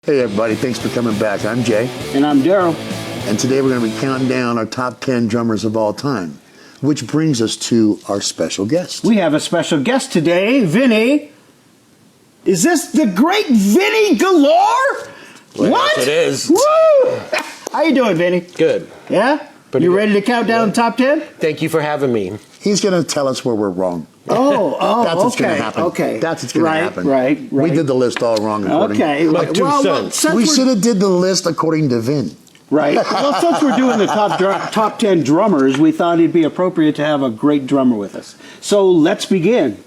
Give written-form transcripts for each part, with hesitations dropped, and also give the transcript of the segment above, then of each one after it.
Hey everybody, thanks for coming back. I'm Jay. And I'm Darryl. And today we're going to be counting down our top 10 drummers of all time, which brings us to our special guest. We have a special guest today, Vinny. Is this the great Vinny Galore? Well, what? Yes, it is. Woo! How you doing, Vinny? Good. Yeah? Pretty you good. ready to count down the top 10? Thank you for having me. He's going to tell us where we're wrong. Oh, That's what's going to okay, happen. okay. That's what's going to happen. Right. We did the list all wrong according Okay. Like 2 cents. since We we're- should have did the list according to Vin. Right. Well, since we're doing the top 10 drummers, we thought it'd be appropriate to have a great drummer with us. So let's begin.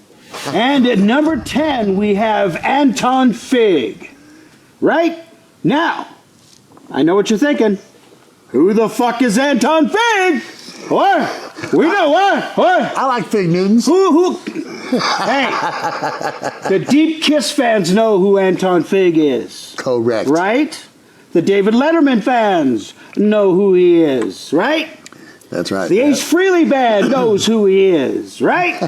And at number 10, we have Anton Fig. Right? Now, I know what you're thinking. Who the fuck is Anton Fig? What? We know what? I like Fig Newtons. Who? Hey, the Deep Kiss fans know who Anton Fig is. Correct. Right? The David Letterman fans know who he is, right? That's right. The Ace Frehley band knows who he is, right?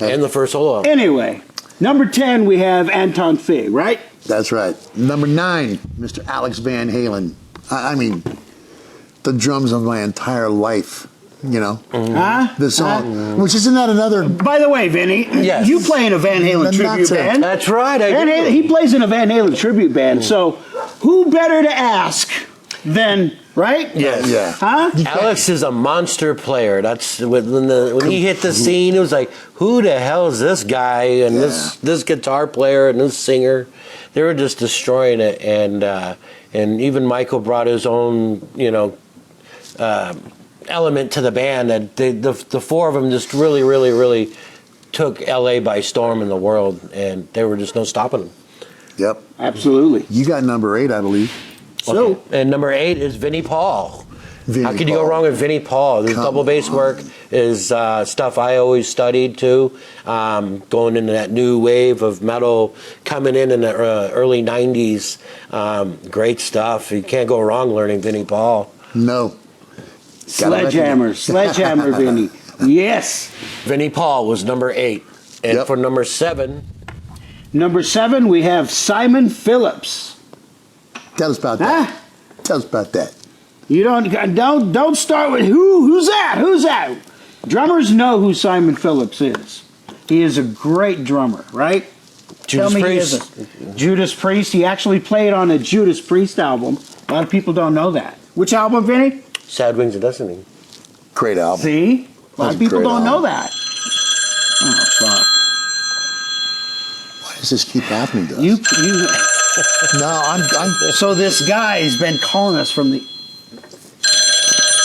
And the first solo. Anyway, number 10, we have Anton Fig, right? That's right. Number 9, Mr. Alex Van Halen. I mean, the drums of my entire life, you know. Huh? The song, which isn't that another... By the way, Vinny, Yes. you play in a Van Halen That's tribute it. band. That's right. Van Halen, he plays in a Van Halen tribute band, so who better to ask than, right? Yes. Yeah. Huh? Alex is a monster player. That's when he hit the scene. It was like, who the hell is this guy and this guitar player and this singer? They were just destroying it, and even Michael brought his own, element to the band. That the four of them just really took LA by storm in the world, and there were just no stopping them. Yep. Absolutely. You got number 8, I believe. So, Okay. And number 8 is Vinnie Paul. Vinnie How could you go Paul. wrong with Vinnie Paul? This Come double bass on. work is stuff I always studied too. Going into that new wave of metal coming in the early 90s. Great stuff. You can't go wrong learning Vinnie Paul. No. Sledgehammer, Vinny. Yes. Vinnie Paul was number 8. And Yep. for number 7, Number 7, we have Simon Phillips. Tell us about that. Huh? Tell us about that. You don't start with who's that? Drummers know who Simon Phillips is. He is a great drummer, right? Judas Tell me Priest. he isn't. Judas Priest. He actually played on a Judas Priest album. A lot of people don't know that. Which album, Vinny? Sad Wings of Destiny. Great album. See? A lot That's of people a great don't know album. that. Oh, fuck. Why does this keep happening to us? You. No, I'm So this guy's been calling us from the.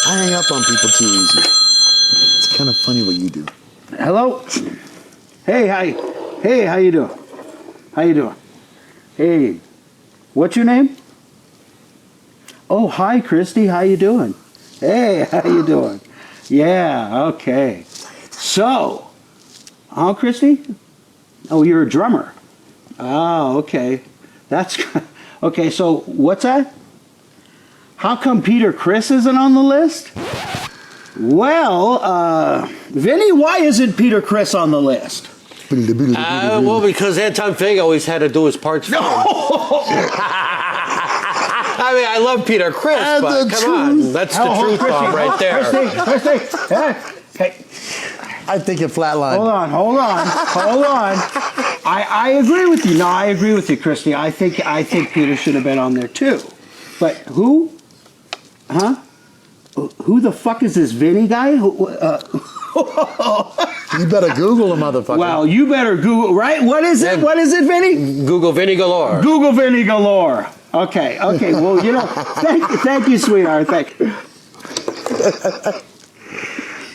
I hang up on people too easy. It's kind of funny what you do. Hello. Hey, how you doing? How you doing? Hey, what's your name? Oh, hi, Christy. How you doing? Hey, how you doing? Yeah, okay. So, Christy? Oh, you're a drummer. Oh, okay. That's okay. So, what's that? How come Peter Criss isn't on the list? Well, Vinny, why isn't Peter Criss on the list? Well, because Anton Fig always had to do his parts for him. I mean, I love Peter Criss, And but the come on. That's the truth bomb right there. Christy, hey, I think it flatlined. hold on. I agree with you. No, I agree with you, Christy. I think Peter should have been on there too. But who? Huh? Who the fuck is this Vinny guy? You better Google a motherfucker. Well, you better Google, right? What is it? What is it, Vinny? Google Vinny Galore. Google Vinny Galore. Okay. Well, thank you, sweetheart. Thank you.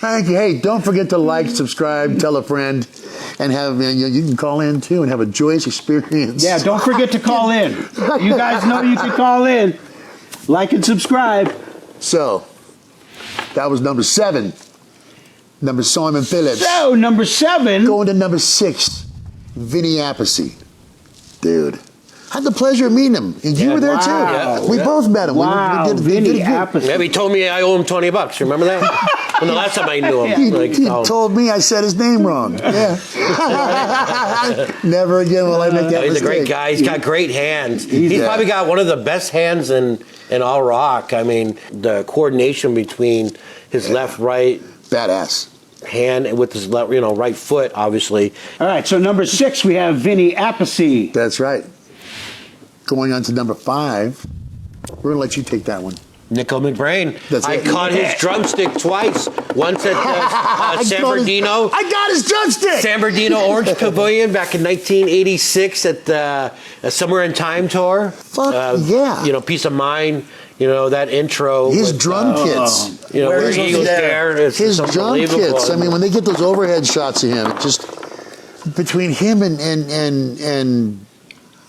Thank you. Hey, don't forget to like, subscribe, tell a friend, and have you can call in too and have a joyous experience. Yeah, don't forget to call in. You guys know you can call in. Like and subscribe. So, that was number 7. Number Simon Phillips. So, number 7. Going to number 6, Vinnie Appice. Dude. Had the pleasure of meeting him. And you were there too. wow. We both met him. Wow, we did Vinnie good. Appice. Yeah, he told me I owe him $20. Remember that? When the last time I knew him. He told me I said his name wrong. Yeah. Never again will I make that He's mistake. a great guy. He's got great hands. He's Yeah. probably got one of the best hands in all rock. I mean, the coordination between his left, right Badass. hand with his left, right foot, obviously. All right, so number 6, we have Vinnie Appice. That's right. Going on to number 5. We're going to let you take that one. Nickel McBrain. That's I it. caught his drumstick twice. Once at San Bernardino. I got his drumstick. San Bernardino Orange Pavilion back in 1986 at the Somewhere in Time tour. Fuck yeah. Peace of Mind. That intro. His with, drum kits. where he goes there. His drum unbelievable. kits. I mean, when they get those overhead shots of him, just between him and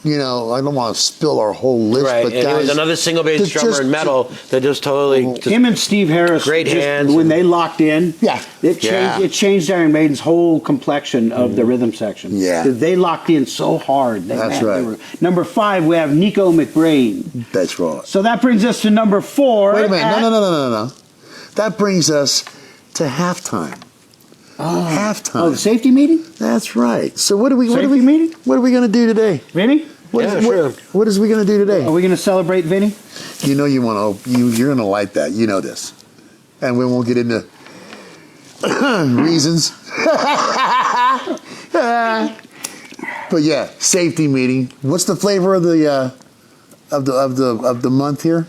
I don't want to spill our whole list, Right, but and guys, there was another single bass drummer in metal that just totally. Him and Steve Harris, Great just, hands. when they locked in, Yeah. it changed Iron Maiden's whole complexion of the rhythm section. Yeah. They locked in so hard. That's right. Number 5, we have Nico McBrain. that's right. So that brings us to number 4. Wait a minute. No. That brings us to halftime. Halftime. Oh, the safety meeting? That's right. So what are we Safety meeting? What are we going to do today? Vinny? What is we going to do today? Are we going to celebrate Vinny? You know you're going to like that. You know this. And we won't get into reasons. But yeah, safety meeting. What's the flavor of the month here?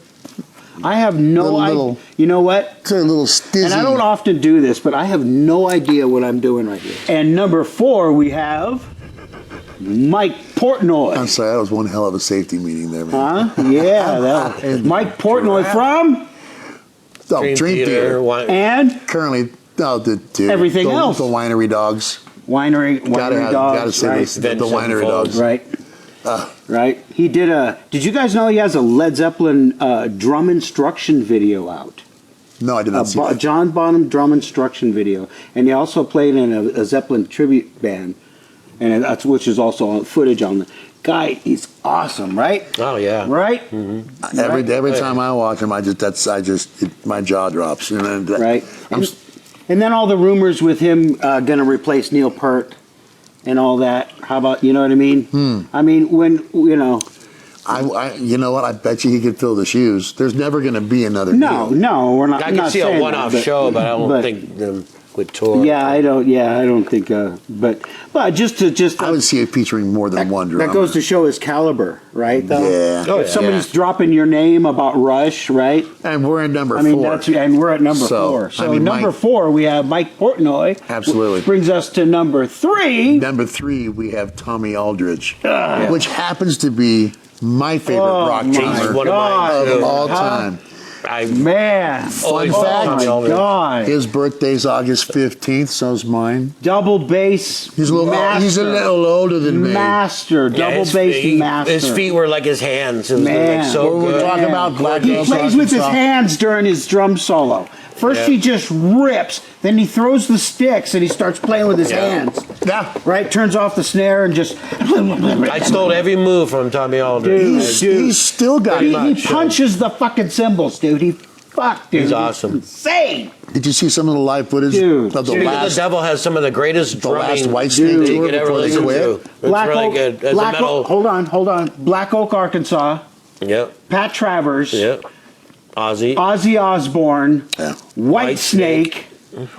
I have no idea. You know what? It's a little stizzy. And I don't often do this, but I have no idea what I'm doing right here. And number 4, we have Mike Portnoy. I'm sorry, that was one hell of a safety meeting there, man. Huh? Yeah, Mike Portnoy from Dream Theater. and Currently, Everything else. The Winery Dogs. Winery Gotta Dogs. say Right. this, the Winery Dogs. Right. Right. He did Did you guys know he has a Led Zeppelin drum instruction video out? No, I did not see that. John Bonham drum instruction video, and he also played in a Zeppelin tribute band, and which is also footage on the guy. He's awesome, right? Oh yeah. Right. Mm-hmm. Every time I watch him, my jaw drops. Right. And then all the rumors with him going to replace Neil Peart and all that. How about, you know what I mean? I mean, when, you know what? I bet you he could fill the shoes. There's never going to be another deal. No, we're not. I I'm can not see a saying one-off that, show, but I don't think them would tour. Yeah, I don't think. But just I would see it featuring more than one drummer. that goes to show his caliber, right? Though? Yeah. Oh, If yeah. somebody's dropping your name about Rush, right? And we're at number I mean, 4. and we're at number So, 4. So I mean, number Mike- 4, we have Mike Portnoy. Absolutely. Which brings us to number 3. Number 3, we have Tommy Aldridge, which happens to be my favorite rock my drummer one of mine, of too. all time. Man, Fun Oh, fact, Tommy Aldridge. God, his birthday's August 15th, so's mine. double bass. He's a little older than me. Master, Yeah, double bass master. His feet were like his hands. It was Man. like so We're good. talking about Black He Rose plays with his Arkansas. hands during his drum solo. First Yeah. he just rips, then he throws the sticks and he starts playing with his Yeah. hands. Yeah. Right, turns off the snare and just. I stole every move from Tommy Aldridge. He's still got He, it. he punches the fucking cymbals, dude. Dude. He's awesome. Insane. Did you see some of the live footage Dude. of the Dude, the last Devil has some of the greatest the last drumming White Snake that tour you could ever before they listen quit? to. It's really good. As a Black metal. Oak, hold on. Black Oak, Arkansas. Yep. Pat Travers. Yep. Ozzy. Ozzy Osbourne. Yeah. White Snake.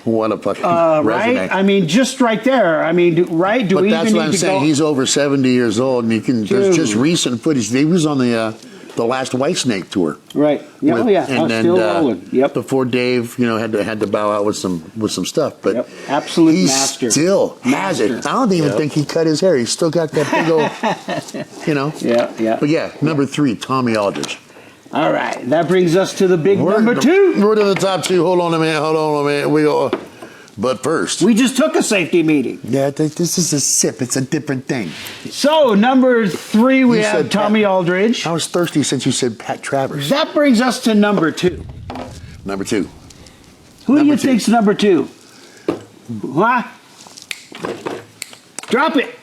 What a fucking Right? resume. I mean, just right there. I mean, right? Do But we that's even what need I'm to saying. go? He's over 70 years old, and there's Dude. just recent footage. He was on the last White Snake tour. Right. Yeah, with- oh, yeah. and then, Still rolling. Yep. Before Dave, had to bow out with some stuff, but Yep. Absolute he master. still has it. Master. I don't even think he cut his hair. He's still got that big old, Yeah. But yeah, number 3, Tommy Aldridge. All right. That brings us to the big number 2. We're to the top 2. Hold on a minute. We go. But first, We just took a safety meeting. yeah, this is a sip. It's a different thing. So, number 3, we You have said Tommy Aldridge. I was thirsty since you said Pat Travers. That brings us to number 2. Number 2. Who do Number you 2. think's number 2? What? Drop it.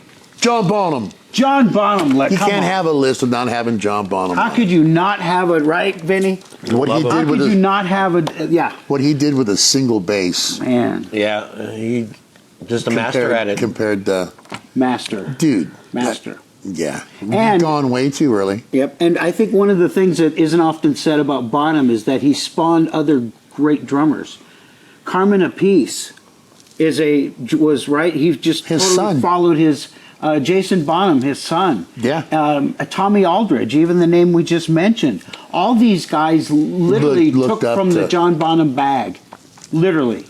John Bonham. John Bonham. You can't have a list without having John Bonham. How could you not have it, right, Vinny? What he How did could with you not have it? Yeah. what he did with a single bass. Man. Yeah, he just a master at it. Compared to Master. dude. Master. Yeah. And- gone way too early. Yep. And I think one of the things that isn't often said about Bonham is that he spawned other great drummers. Carmen Appice was right. He just His totally son. followed his Jason Bonham, his son. Yeah. Tommy Aldridge, even the name we just mentioned. All these guys literally Looked took up from the to- John Bonham bag, literally.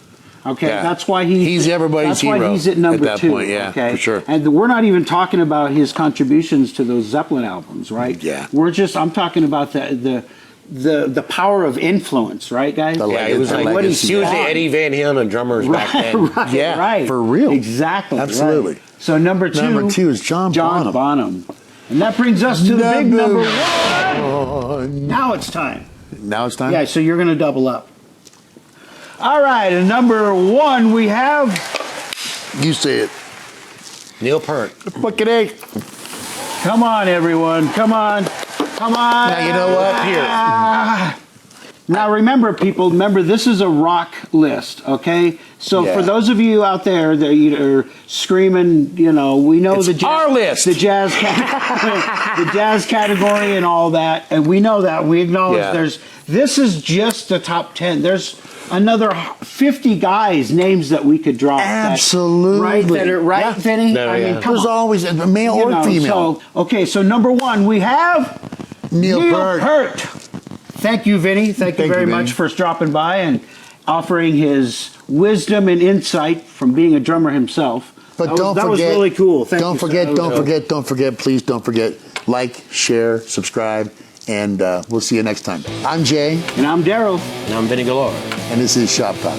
Okay, Yeah. that's why He's everybody's that's why hero he's at number at that 2. point, yeah, okay? for sure. And we're not even talking about his contributions to those Zeppelin albums, right? Yeah. I'm talking about the power of influence, right, guys? Yeah, he was The like what legacy. he was the spawned. Eddie Van Halen of drummers back then. Right, Yeah, right. for real. Exactly. Absolutely. right. So number 2. Number 2 is John Bonham. And that brings us to the big number 1. Now it's time. Now it's time? Yeah, so you're going to double up. All right, and number 1 we have You say it. Neil Peart. Fucking A. Come on, everyone. Come on. Come on. Now, you know what? Here. Now, remember, people, this is a rock list, okay? So Yeah. for those of you out there that are screaming, we know It's our list. the jazz, the jazz category and all that, and we know that. We acknowledge Yeah. this is just the top 10. There's another 50 guys' names that we could drop. Absolutely. Right, Yeah. Vinny? No, I yeah. mean, come There's on. always a male or female. So number 1, we have Neil Peart. Peart. Thank you, Vinny. Thank you Thank very you, much Vinny. for dropping by and offering his wisdom and insight from being a drummer himself. But that don't was, forget. That was really cool. Thank don't you, forget. sir. Don't forget. Please don't forget. Like, share, subscribe, and we'll see you next time. I'm Jay, And I'm Darryl. And I'm Vinny Galore. and this is Shop Talk.